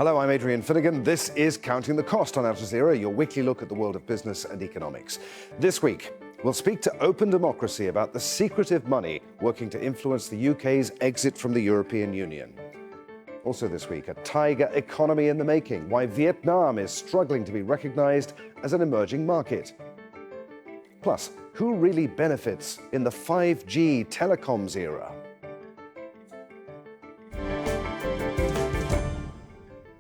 Hello, I'm Adrian Finnegan. This is Counting the Cost on Al Jazeera, your weekly look at the world of business and economics. This week, we'll speak to Open Democracy about the secretive money working to influence the UK's exit from the European Union. Also this week, a tiger economy in the making, why Vietnam is struggling to be recognised as an emerging market. Plus, who really benefits in the 5G telecoms era?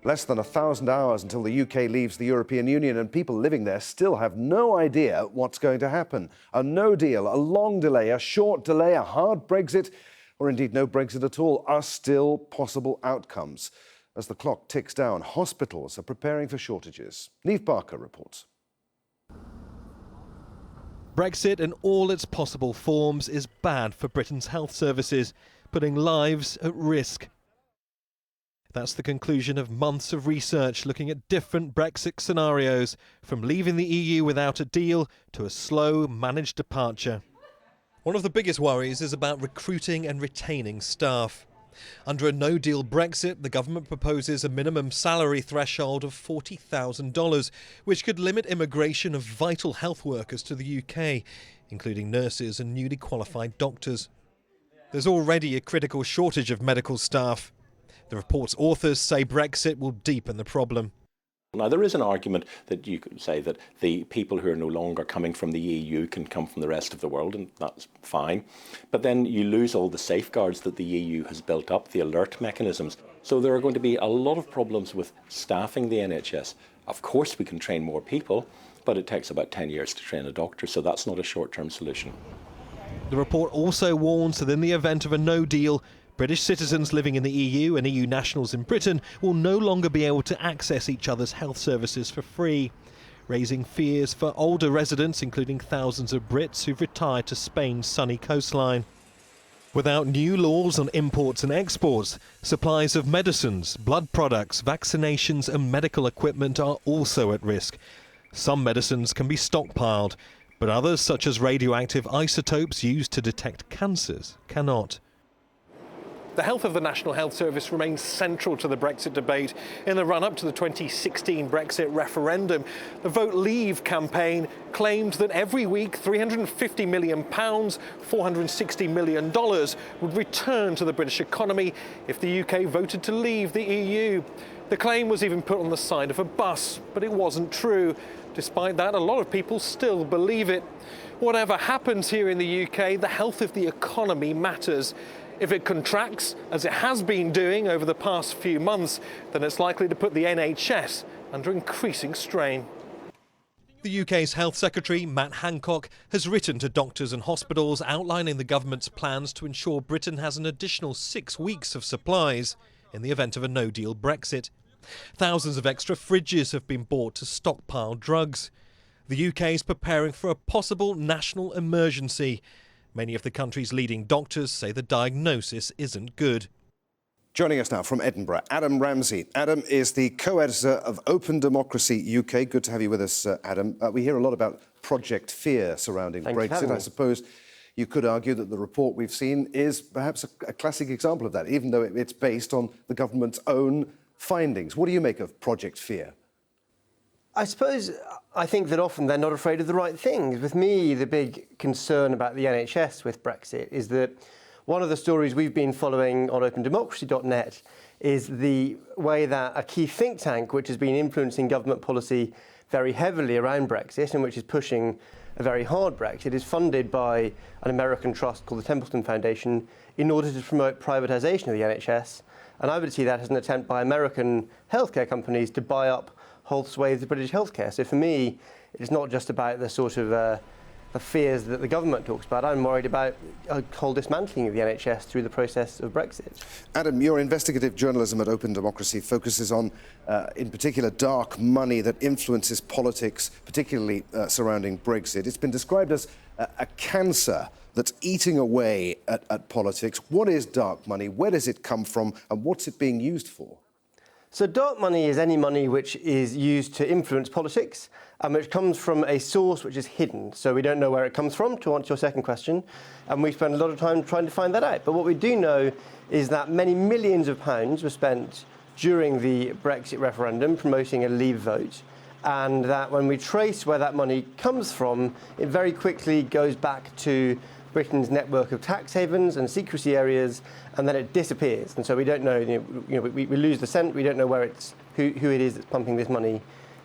Less than 1,000 hours until the UK leaves the European Union, and people living there still have no idea what's going to happen. A no deal, a long delay, a short delay, a hard Brexit, or indeed no Brexit at all, are still possible outcomes. As the clock ticks down, hospitals are preparing for shortages. Niamh Barker reports. Brexit in all its possible forms is bad for Britain's health services, putting lives at risk. That's the conclusion of months of research looking at different Brexit scenarios, from leaving the EU without a deal to a slow, managed departure. One of the biggest worries is about recruiting and retaining staff. Under a no-deal Brexit, the government proposes a minimum salary threshold of $40,000, which could limit immigration of vital health workers to the UK, including nurses and newly qualified doctors. There's already a critical shortage of medical staff. The report's authors say Brexit will deepen the problem. Now, there is an argument that you could say that the people who are no longer coming from the EU can come from the rest of the world, and that's fine. But then you lose all the safeguards that the EU has built up, the alert mechanisms. So there are going to be a lot of problems with staffing the NHS. Of course, we can train more people, but it takes about 10 years to train a doctor, so that's not a short-term solution. The report also warns that in the event of a no deal, British citizens living in the EU and EU nationals in Britain will no longer be able to access each other's health services for free, raising fears for older residents, including thousands of Brits who've retired to Spain's sunny coastline. Without new laws on imports and exports, supplies of medicines, blood products, vaccinations and medical equipment are also at risk. Some medicines can be stockpiled, but others, such as radioactive isotopes used to detect cancers, cannot. The health of the National Health Service remains central to the Brexit debate. In the run-up to the 2016 Brexit referendum, the Vote Leave campaign claimed that every week £350 million, $460 million would return to the British economy if the UK voted to leave the EU. The claim was even put on the side of a bus, but it wasn't true. Despite that, a lot of people still believe it. Whatever happens here in the UK, the health of the economy matters. If it contracts, as it has been doing over the past few months, then it's likely to put the NHS under increasing strain. The UK's Health Secretary, Matt Hancock, has written to doctors and hospitals outlining the government's plans to ensure Britain has an additional 6 weeks of supplies in the event of a no-deal Brexit. Thousands of extra fridges have been bought to stockpile drugs. The UK is preparing for a possible national emergency. Many of the country's leading doctors say the diagnosis isn't good. Joining us now from Edinburgh, Adam Ramsay. Adam is the co-editor of Open Democracy UK. Good to have you with us, Adam. We hear a lot about Project Fear surrounding Brexit. I suppose you could argue that the report we've seen is perhaps a classic example of that, even though it's based on the government's own findings. What do you make of Project Fear? I think that often they're not afraid of the right things. With me, the big concern about the NHS with Brexit is that one of the stories we've been following on opendemocracy.net is the way that a key think tank, which has been influencing government policy very heavily around Brexit and which is pushing a very hard Brexit, is funded by an American trust called the Templeton Foundation in order to promote privatisation of the NHS. And I would see that as an attempt by American healthcare companies to buy up whole swathes of British healthcare. So for me, it's not just about the sort of the fears that the government talks about. I'm worried about a whole dismantling of the NHS through the process of Brexit. Adam, your investigative journalism at Open Democracy focuses on, in particular, dark money that influences politics, particularly surrounding Brexit. It's been described as a cancer that's eating away at politics. What is dark money? Where does it come from? And what's it being used for? So dark money is any money which is used to influence politics and which comes from a source which is hidden. So we don't know where it comes from, to answer your second question, and we spend a lot of time trying to find that out. But what we do know is that many millions of pounds were spent during the Brexit referendum, promoting a leave vote, and that when we trace where that money comes from, it very quickly goes back to Britain's network of tax havens and secrecy areas, and then it disappears. And so we don't know, we lose the scent, we don't know where who it is that's pumping this money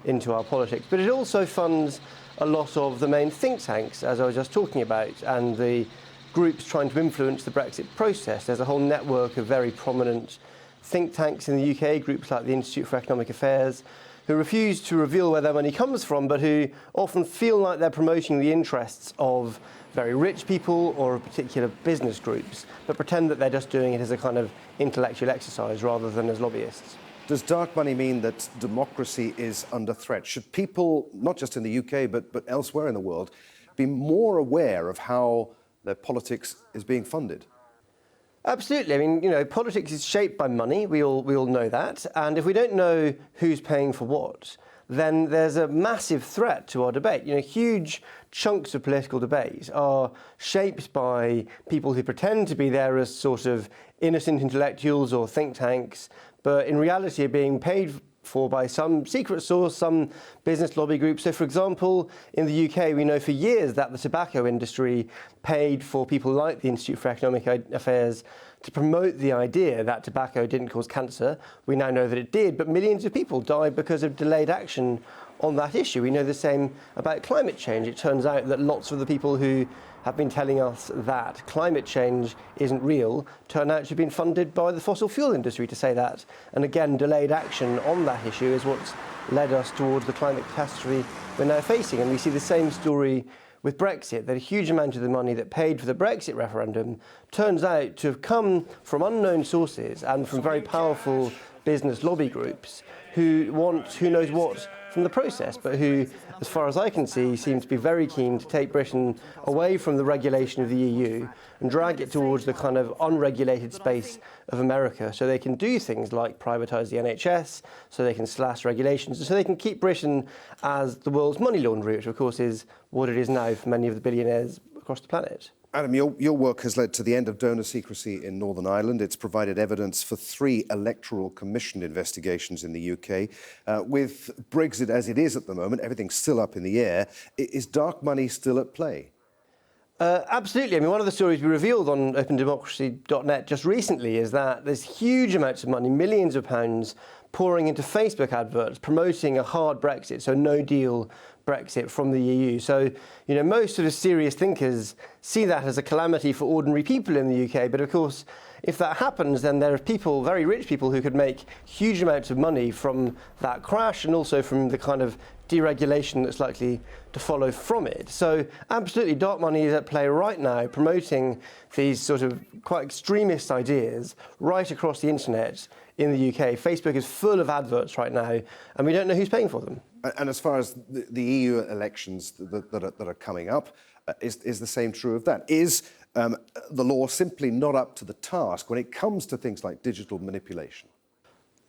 into our politics. But it also funds a lot of the main think tanks, as I was just talking about, and the groups trying to influence the Brexit process. There's a whole network of very prominent think tanks in the UK, groups like the Institute for Economic Affairs, who refuse to reveal where their money comes from, but who often feel like they're promoting the interests of very rich people or of particular business groups, but pretend that they're just doing it as a kind of intellectual exercise rather than as lobbyists. Does dark money mean that democracy is under threat? Should people, not just in the UK, but elsewhere in the world, be more aware of how their politics is being funded? Absolutely. I mean, politics is shaped by money. We all know that. And if we don't know who's paying for what, then there's a massive threat to our debate. Huge chunks of political debate are shaped by people who pretend to be there as sort of innocent intellectuals or think tanks, but in reality are being paid for by some secret source, some business lobby group. So, for example, in the UK, we know for years that the tobacco industry paid for people like the Institute for Economic Affairs to promote the idea that tobacco didn't cause cancer. We now know that it did, but millions of people died because of delayed action on that issue. We know the same about climate change. It turns out that lots of the people who have been telling us that climate change isn't real turn out to have been funded by the fossil fuel industry to say that. And again, delayed action on that issue is what's led us towards the climate catastrophe we're now facing. And we see the same story with Brexit, that a huge amount of the money that paid for the Brexit referendum turns out to have come from unknown sources and from very powerful business lobby groups who want who knows what from the process, but who, as far as I can see, seem to be very keen to take Britain away from the regulation of the EU and drag it towards the kind of unregulated space of America, so they can do things like privatise the NHS, so they can slash regulations, so they can keep Britain as the world's money launderer, which of course is what it is now for many of the billionaires across the planet. Adam, your work has led to the end of donor secrecy in Northern Ireland. It's provided evidence for 3 electoral commission investigations in the UK. With Brexit as it is at the moment, everything's still up in the air. Is dark money still at play? Absolutely. I mean, one of the stories we revealed on opendemocracy.net just recently is that there's huge amounts of money, millions of pounds, pouring into Facebook adverts promoting a hard Brexit, so no deal Brexit from the EU. So, most sort of serious thinkers see that as a calamity for ordinary people in the UK. But of course, if that happens, then there are people, very rich people, who could make huge amounts of money from that crash and also from the kind of deregulation that's likely to follow from it. So absolutely, dark money is at play right now, promoting these sort of quite extremist ideas right across the internet in the UK. Facebook is full of adverts right now, and we don't know who's paying for them. And as far as the EU elections that are coming up, is the same true of that? Is the law simply not up to the task when it comes to things like digital manipulation?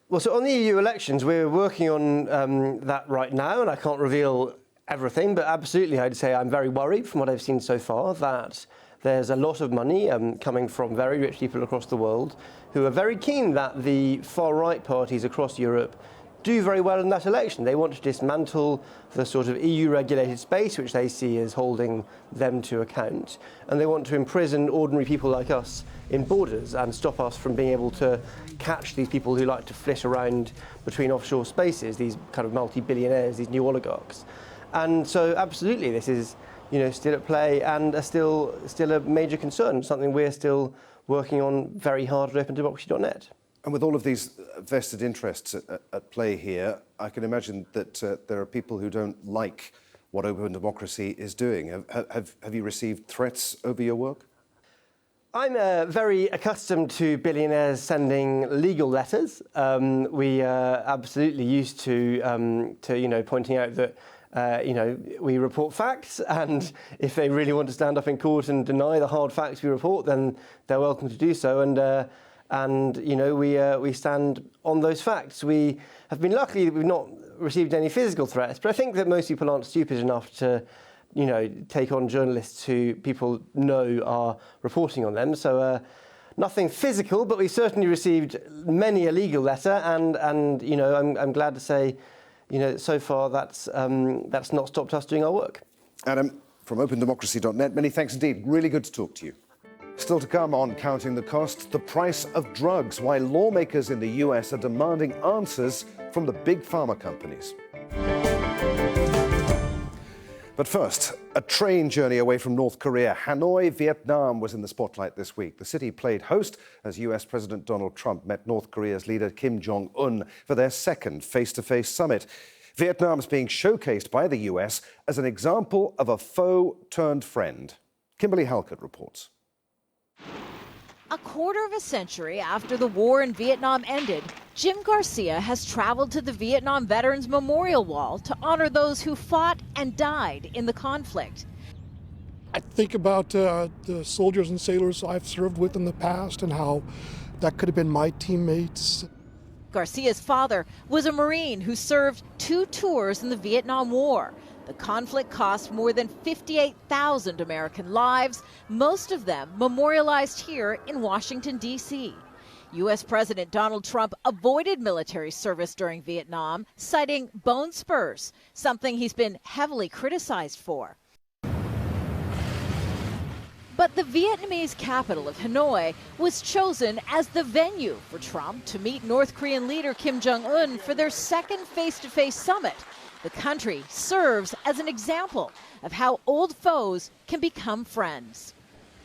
Well, so on the EU elections, we're working on that right now, and I can't reveal everything, but absolutely I'd say I'm very worried from what I've seen so far that there's a lot of money coming from very rich people across the world who are very keen that the far-right parties across Europe do very well in that election. They want to dismantle the sort of EU-regulated space which they see as holding them to account, and they want to imprison ordinary people like us in borders and stop us from being able to catch these people who like to flit around between offshore spaces, these kind of multi-billionaires, these new oligarchs. And so absolutely this is still at play and still a major concern, something we're still working on very hard at opendemocracy.net. And with all of these vested interests at play here, I can imagine that there are people who don't like what Open Democracy is doing. Have you received threats over your work? I'm very accustomed to billionaires sending legal letters. We are absolutely used to pointing out that we report facts, and if they really want to stand up in court and deny the hard facts we report, then they're welcome to do so. And we stand on those facts. We have been lucky that we've not received any physical threats, but I think that most people aren't stupid enough to, take on journalists who people know are reporting on them. So nothing physical, but we certainly received many a legal letter, and you know, I'm glad to say, you know, so far that's not stopped us doing our work. Adam, from opendemocracy.net, many thanks indeed. Really good to talk to you. Still to come on Counting the Cost, the price of drugs, why lawmakers in the US are demanding answers from the big pharma companies. But first, a train journey away from North Korea. Hanoi, Vietnam was in the spotlight this week. The city played host as US President Donald Trump met North Korea's leader Kim Jong-un for their second face-to-face summit. Vietnam is being showcased by the US as an example of a foe turned friend. Kimberly Halkett reports. A quarter of a century after the war in Vietnam ended, Jim Garcia has traveled to the Vietnam Veterans Memorial Wall to honor those who fought and died in the conflict. I think about the soldiers and sailors I've served with in the past and how that could have been my teammates. Garcia's father was a Marine who served 2 tours in the Vietnam War. The conflict cost more than 58,000 American lives, most of them memorialized here in Washington, D.C. U.S. President Donald Trump avoided military service during Vietnam, citing bone spurs, something he's been heavily criticized for. But the Vietnamese capital of Hanoi was chosen as the venue for Trump to meet North Korean leader Kim Jong-un for their second face-to-face summit. The country serves as an example of how old foes can become friends.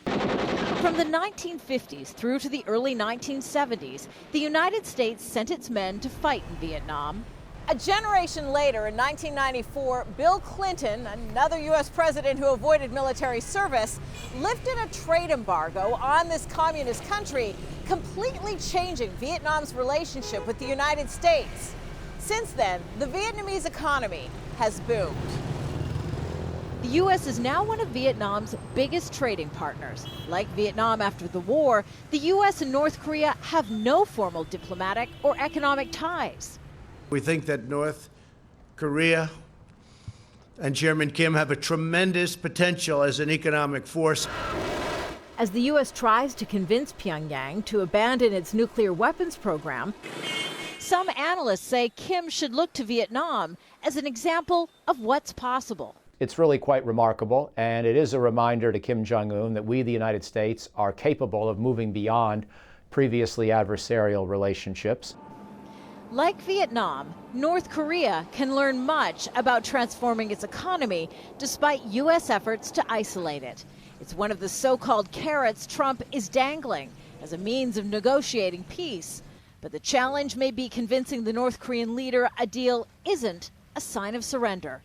From the 1950s through to the early 1970s, the United States sent its men to fight in Vietnam. A generation later, in 1994, Bill Clinton, another U.S. president who avoided military service, lifted a trade embargo on this communist country, completely changing Vietnam's relationship with the United States. Since then, the Vietnamese economy has boomed. The U.S. is now one of Vietnam's biggest trading partners. Like Vietnam after the war, the U.S. and North Korea have no formal diplomatic or economic ties. We think that North Korea and Chairman Kim have a tremendous potential as an economic force. As the U.S. tries to convince Pyongyang to abandon its nuclear weapons program, some analysts say Kim should look to Vietnam as an example of what's possible. It's really quite remarkable, and it is a reminder to Kim Jong-un that we, the United States, are capable of moving beyond previously adversarial relationships. Like Vietnam, North Korea can learn much about transforming its economy despite U.S. efforts to isolate it. It's one of the so-called carrots Trump is dangling as a means of negotiating peace. But the challenge may be convincing the North Korean leader a deal isn't a sign of surrender.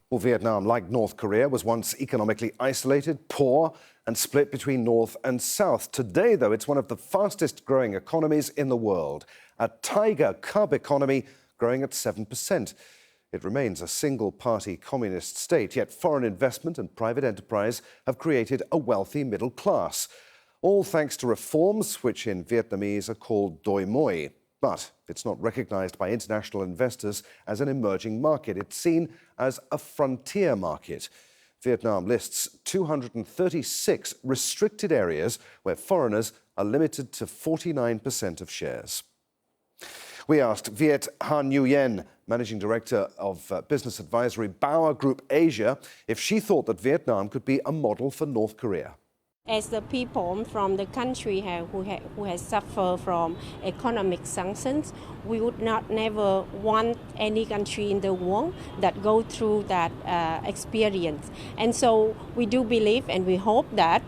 Well, Vietnam, like North Korea, was once economically isolated, poor, and split between North and South. Today, though, it's one of the fastest growing economies in the world. A tiger cub economy growing at 7%. It remains a single-party communist state, yet foreign investment and private enterprise have created a wealthy middle class. All thanks to reforms which in Vietnamese are called doi moi. But it's not recognized by international investors as an emerging market. It's seen as a frontier market. Vietnam lists 236 restricted areas where foreigners are limited to 49% of shares. We asked Viet Han Nguyen, Managing Director of Business Advisory Bauer Group Asia, if she thought that Vietnam could be a model for North Korea. As the people from the country who has suffered from economic sanctions, we would not never want any country in the world that go through that experience. And so we do believe and we hope that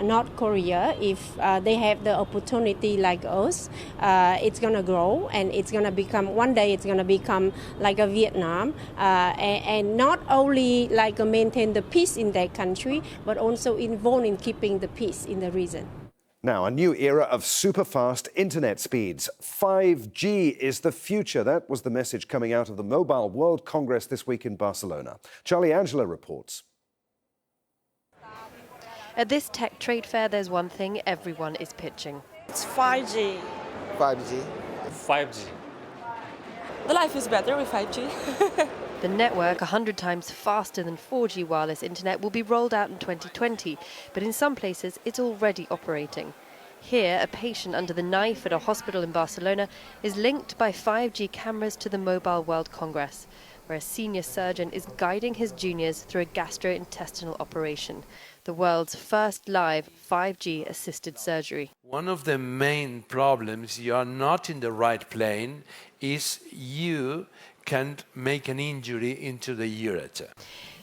North Korea, if they have the opportunity like us, it's going to grow and it's going to become, one day it's going to become like a Vietnam, and not only like maintain the peace in that country, but also involved in keeping the peace in the region. Now, a new era of super-fast internet speeds. 5G is the future. That was the message coming out of the Mobile World Congress this week in Barcelona. Charlie Angela reports. At this tech trade fair, there's one thing everyone is pitching. It's 5G. 5G. 5G. The life is better with 5G. The network, 100 times faster than 4G wireless internet, will be rolled out in 2020, but in some places it's already operating. Here, a patient under the knife at a hospital in Barcelona is linked by 5G cameras to the Mobile World Congress, where a senior surgeon is guiding his juniors through a gastrointestinal operation, the world's first live 5G-assisted surgery. One of the main problems, you are not in the right plane, is you can make an injury into the ureter.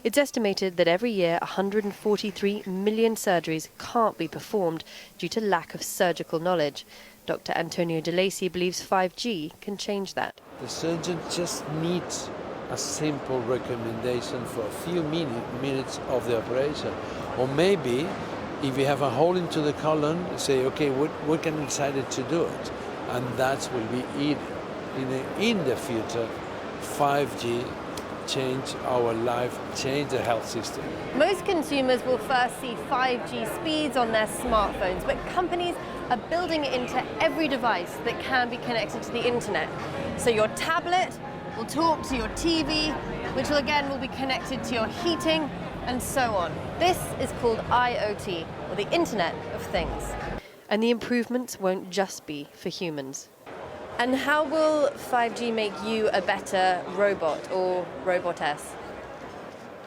It's estimated that every year 143 million surgeries can't be performed due to lack of surgical knowledge. Dr. Antonio De Lacy believes 5G can change that. The surgeon just needs a simple recommendation for a few minutes of the operation. Or maybe, if you have a hole into the colon, say, okay, what can we decide to do it? And that will be it. In the future, 5G change our life, change the health system. Most consumers will first see 5G speeds on their smartphones, but companies are building it into every device that can be connected to the internet. So your tablet will talk to your TV, which will be connected to your heating, and so on. This is called IoT, or the Internet of Things. And the improvements won't just be for humans. And how will 5G make you a better robot or robotess?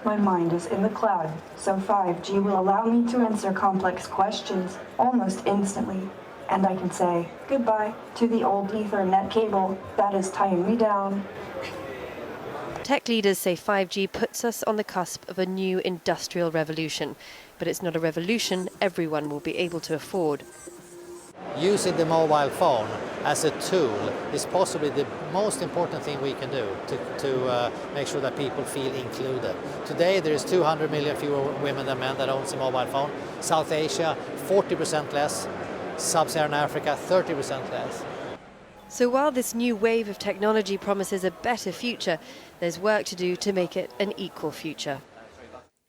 My mind is in the cloud, so 5G will allow me to answer complex questions almost instantly. And I can say goodbye to the old Ethernet cable that is tying me down. Tech leaders say 5G puts us on the cusp of a new industrial revolution. But it's not a revolution everyone will be able to afford. Using the mobile phone as a tool is possibly the most important thing we can do to make sure that people feel included. Today there is 200 million fewer women than men that owns a mobile phone. South Asia, 40% less. Sub-Saharan Africa, 30% less. So while this new wave of technology promises a better future, there's work to do to make it an equal future.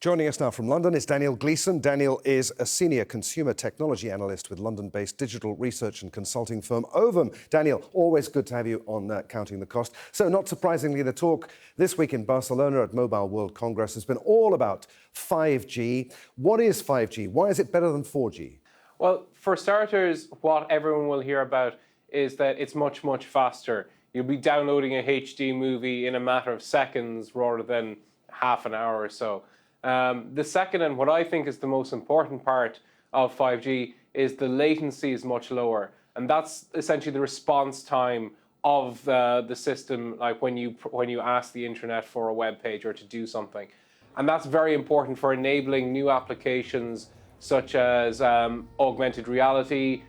Joining us now from London is Daniel Gleeson. Daniel is a senior consumer technology analyst with London-based digital research and consulting firm Ovum. Daniel, always good to have you on Counting the Cost. So not surprisingly, the talk this week in Barcelona at Mobile World Congress has been all about 5G. What is 5G? Why is it better than 4G? Well, for starters, what everyone will hear about is that it's much, much faster. You'll be downloading a HD movie in a matter of seconds rather than half an hour or so. The second, and what I think is the most important part of 5G, is the latency is much lower. And that's essentially the response time of the system, like when you ask the internet for a web page or to do something. And that's very important for enabling new applications such as augmented reality,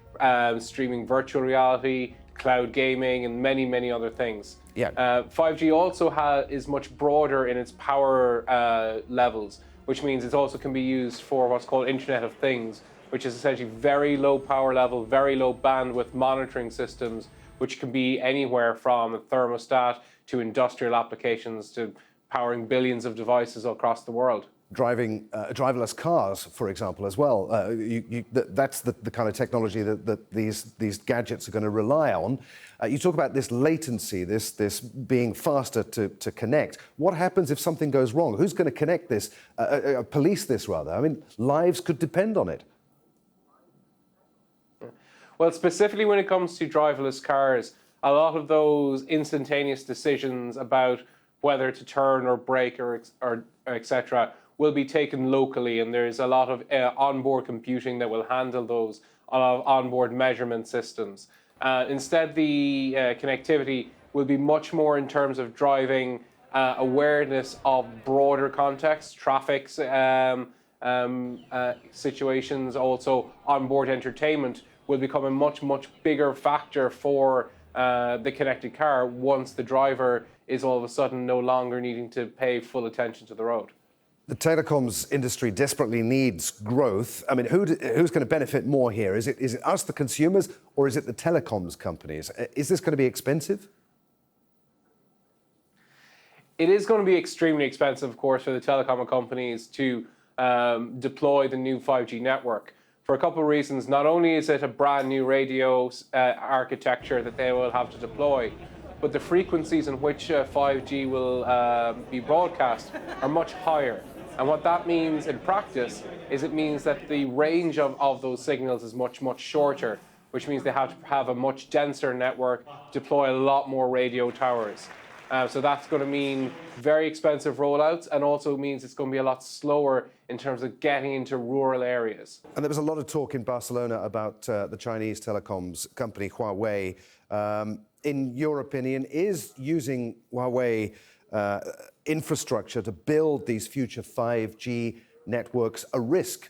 streaming virtual reality, cloud gaming, and many, many other things. Yeah. 5G also is much broader in its power levels, which means it also can be used for what's called Internet of Things, which is essentially very low power level, very low bandwidth monitoring systems, which can be anywhere from a thermostat to industrial applications to powering billions of devices across the world. Driving driverless cars, for example, as well. That's the kind of technology that these gadgets are going to rely on. You talk about this latency, this being faster to connect. What happens if something goes wrong? Who's going to connect this, police this rather? I mean, lives could depend on it. Well, specifically when it comes to driverless cars, a lot of those instantaneous decisions about whether to turn or brake or etc. will be taken locally, and there's a lot of onboard computing that will handle those onboard measurement systems. Instead, the connectivity will be much more in terms of driving awareness of broader context, traffic situations, also onboard entertainment will become a much, much bigger factor for the connected car once the driver is all of a sudden no longer needing to pay full attention to the road. The telecoms industry desperately needs growth. I mean, who's going to benefit more here? Is it us, the consumers, or is it the telecoms companies? Is this going to be expensive? It is going to be extremely expensive, of course, for the telecom companies to deploy the new 5G network. For a couple of reasons. Not only is it a brand new radio architecture that they will have to deploy, but the frequencies in which 5G will be broadcast are much higher. And what that means in practice is it means that the range of those signals is much, much shorter. which means they have to have a much denser network, deploy a lot more radio towers. So that's going to mean very expensive rollouts, and also means it's going to be a lot slower in terms of getting into rural areas. And there was a lot of talk in Barcelona about the Chinese telecoms company Huawei. In your opinion, is using Huawei infrastructure to build these future 5G networks a risk?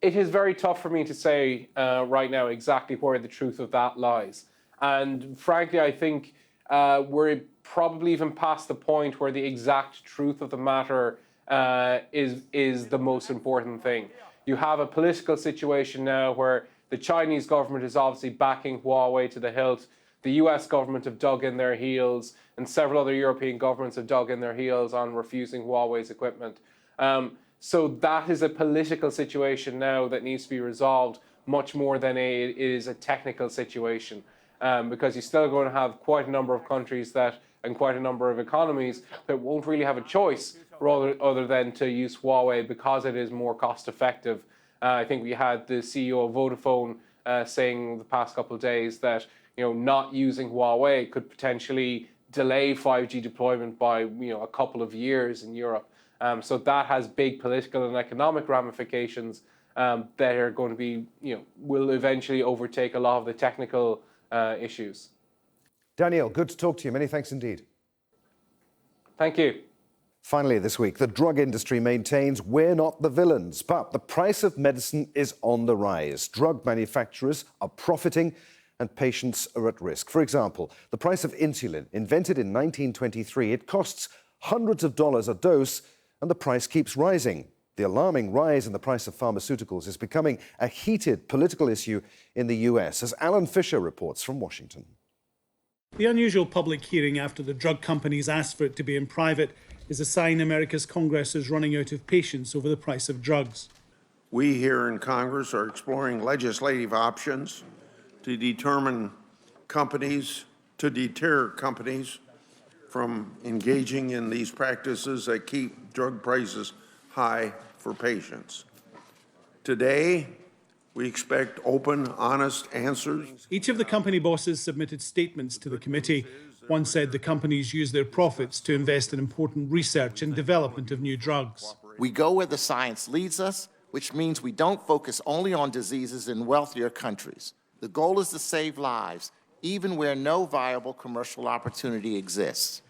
It is very tough for me to say right now exactly where the truth of that lies. And frankly, I think we're probably even past the point where the exact truth of the matter is the most important thing. You have a political situation now where the Chinese government is obviously backing Huawei to the hilt. The US government have dug in their heels, and several other European governments have dug in their heels on refusing Huawei's equipment. So that is a political situation now that needs to be resolved much more than it is a technical situation. Because you're still going to have quite a number of countries and quite a number of economies that won't really have a choice other than to use Huawei because it is more cost effective. I think we had the CEO of Vodafone saying the past couple of days that not using Huawei could potentially delay 5G deployment by a couple of years in Europe. So that has big political and economic ramifications that are going to be, will eventually overtake a lot of the technical issues. Daniel, good to talk to you. Many thanks indeed. Thank you. Finally this week, the drug industry maintains we're not the villains, but the price of medicine is on the rise. Drug manufacturers are profiting and patients are at risk. For example, the price of insulin, invented in 1923, it costs hundreds of dollars a dose, and the price keeps rising. The alarming rise in the price of pharmaceuticals is becoming a heated political issue in the US, as Alan Fisher reports from Washington. The unusual public hearing after the drug companies asked for it to be in private is a sign America's Congress is running out of patience over the price of drugs. We here in Congress are exploring legislative options to deter companies from engaging in these practices that keep drug prices high for patients. Today, we expect open, honest answers. Each of the company bosses submitted statements to the committee. One said the companies use their profits to invest in important research and development of new drugs. We go where the science leads us, which means we don't focus only on diseases in wealthier countries. The goal is to save lives, even where no viable commercial opportunity exists.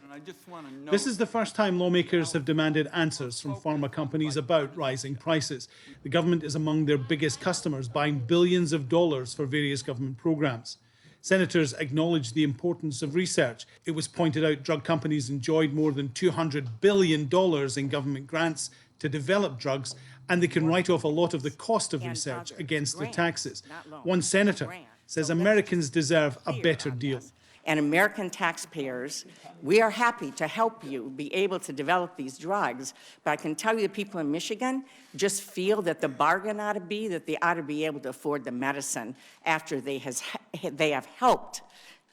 This is the first time lawmakers have demanded answers from pharma companies about rising prices. The government is among their biggest customers, buying billions of dollars for various government programs. Senators acknowledged the importance of research. It was pointed out drug companies enjoyed more than $200 billion in government grants to develop drugs, and they can write off a lot of the cost of research against their taxes. One senator says Americans deserve a better deal. And American taxpayers, we are happy to help you be able to develop these drugs, but I can tell you the people in Michigan just feel that the bargain ought to be that they ought to be able to afford the medicine after they have helped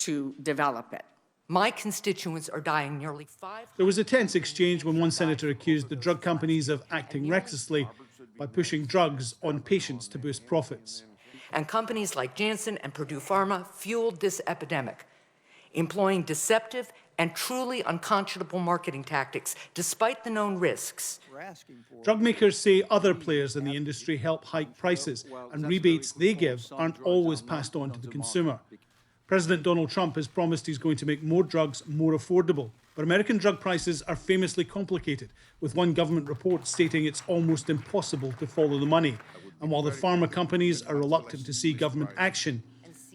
to develop it. My constituents are dying nearly 5. There was a tense exchange when one senator accused the drug companies of acting recklessly by pushing drugs on patients to boost profits. And companies like Janssen and Purdue Pharma fueled this epidemic, employing deceptive and truly unconscionable marketing tactics, despite the known risks. Drug makers say other players in the industry help hike prices, and rebates they give aren't always passed on to the consumer. President Donald Trump has promised he's going to make more drugs more affordable. But American drug prices are famously complicated, with one government report stating it's almost impossible to follow the money. And while the pharma companies are reluctant to see government action,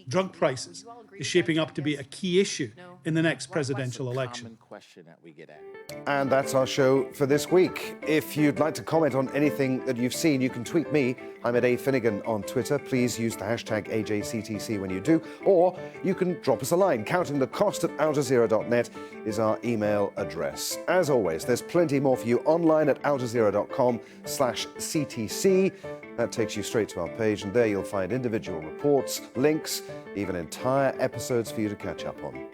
drug prices is shaping up to be a key issue in the next presidential election. And that's our show for this week. If you'd like to comment on anything that you've seen, you can tweet me. I'm at @Finnegan on Twitter. Please use the hashtag AJCTC when you do. Or you can drop us a line. Counting the cost at aljazeera.net is our email address. As always, there's plenty more for you online at aljazeera.com/CTC. That takes you straight to our page, and there you'll find individual reports, links, even entire episodes for you to catch up on.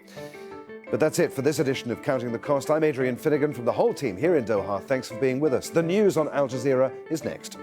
But that's it for this edition of Counting the Cost. I'm Adrian Finnegan from the whole team here in Doha. Thanks for being with us. The news on Al Jazeera is next.